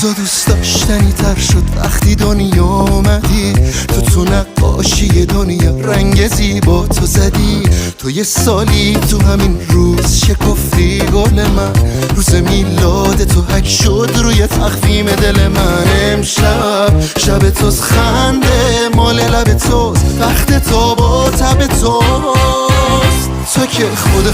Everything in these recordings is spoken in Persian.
روزا دوست داشتنی تر شد وقتی دنیا اومدی. تو نقاشی دنیا رنگ زیبا تو زدی. تو یه سالی تو همین روز شکفتی گل من. روز میلاد تو حک شد روی تخفیم دل من. امشب شب توست، خنده مال لب توست، وقت تو با تب توست. تو که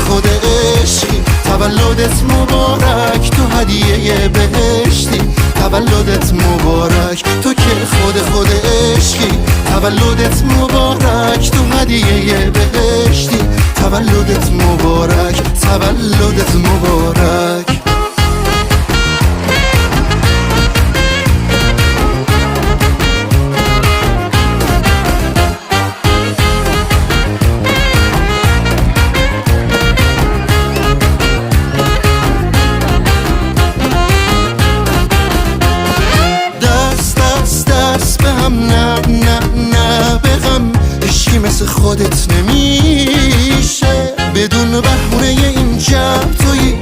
خود عشقی، تولدت مبارک، تو هدیه بهشتی، تولدت مبارک. تو که خود عشقی، تولدت مبارک، تو هدیه بهشتی، تولدت مبارک، تولدت مبارک. نه به غم عشقی مثل خودت نمیشه. بدون بهونه این جب تویی،